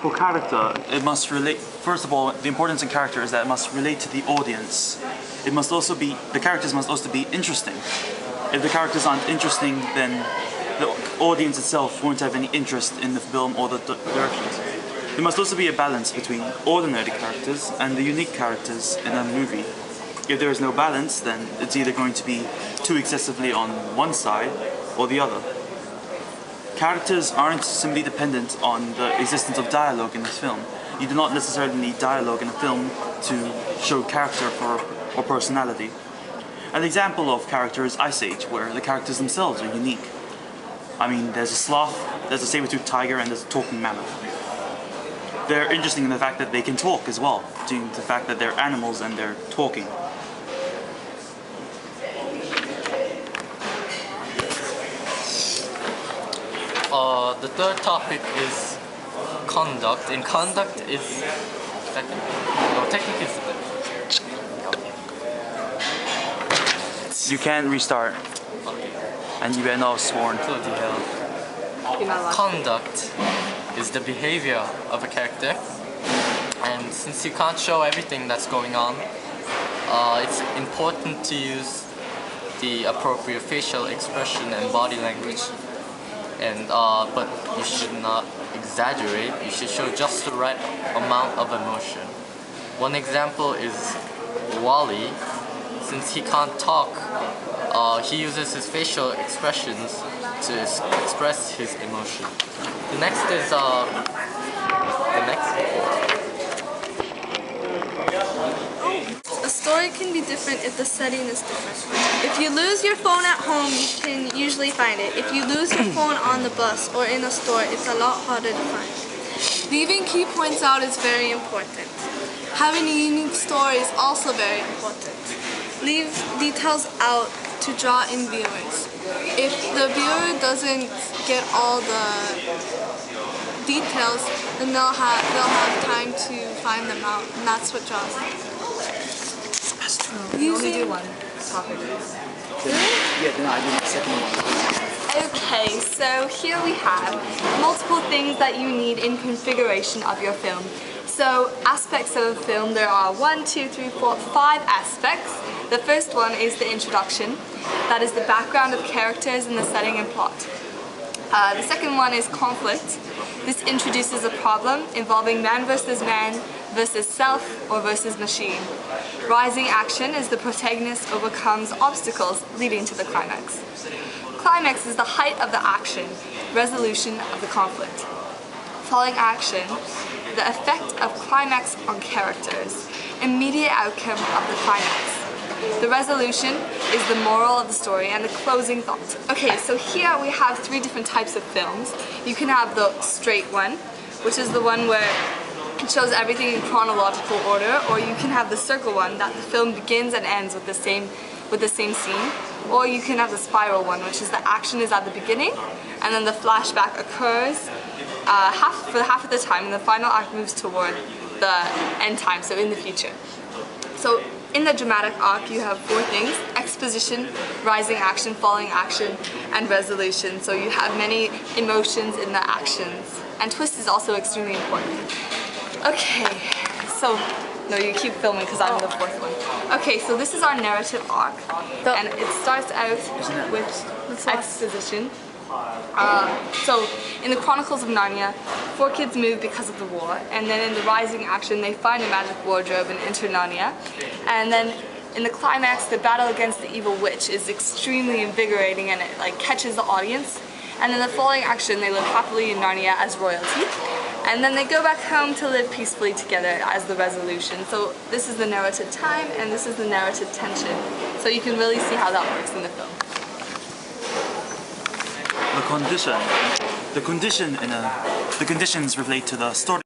For character, it must relate. First of all, the importance in character is that it must relate to the audience. It must also be, the characters must also be interesting. If the characters aren't interesting, then the audience itself won't have any interest in the film or the directions. There must also be a balance between ordinary characters and the unique characters in a movie. If there is no balance, then it's either going to be too excessively on one side or the other. Characters aren't simply dependent on the existence of dialogue in this film. You do not necessarily need dialogue in a film to show character or personality. An example of character is Ice Age, where the characters themselves are unique. I mean, there's a sloth, there's a saber-toothed tiger, and there's a talking mammoth. They're interesting in the fact that they can talk as well, due to the fact that they're animals and they're talking. The third topic is conduct, and conduct is technique is You can't restart. okay. And you better not have sworn. Conduct is the behavior of a character, and since you can't show everything that's going on, it's important to use the appropriate facial expression and body language. And but you should not exaggerate. You should show just the right amount of emotion. One example is Wall-E. Since he can't talk, he uses his facial expressions to express his emotion. The next is A story can be different if the setting is different. If you lose your phone at home, you can usually find it. If you lose your phone on the bus or in a store, it's a lot harder to find. Leaving key points out is very important. Having a unique story is also very important. Leave details out to draw in viewers. If the viewer doesn't get all the details, then they'll have time to find them out, and that's what draws them. You only do one topic. Yeah, then I do the second one. Okay, so here we have multiple things that you need in configuration of your film. So aspects of a film, there are 1, 2, 3, 4, 5 aspects. The first one is the introduction. That is the background of characters and the setting and plot. The second one is conflict. This introduces a problem involving man versus self or versus machine. Rising action is the protagonist overcomes obstacles leading to the climax. Climax is the height of the action, resolution of the conflict. Falling action, the effect of climax on characters, immediate outcome of the climax. The resolution is the moral of the story and the closing thought. Okay, so here we have 3 different types of films. You can have the straight one, which is the one where it shows everything in chronological order, or you can have the circle one, that the film begins and ends with the same scene, or you can have the spiral one, which is the action is at the beginning, and then the flashback occurs for half of the time, and the final act moves toward the end time, so in the future. So in the dramatic arc, you have 4 things: exposition, rising action, falling action, and resolution. So you have many emotions in the actions. And twist is also extremely important. Okay, so, no, you keep filming because I'm the 4th one. Okay, so this is our narrative arc, and it starts out with exposition. So, in the Chronicles of Narnia, 4 kids move because of the war, and then in the rising action, they find a magic wardrobe and enter Narnia, and then in the climax, the battle against the evil witch is extremely invigorating, and it catches the audience. And in the falling action, they live happily in Narnia as royalty. And then they go back home to live peacefully together as the resolution. So this is the narrative time, and this is the narrative tension. So you can really see how that works in the film. The conditions relate to the story.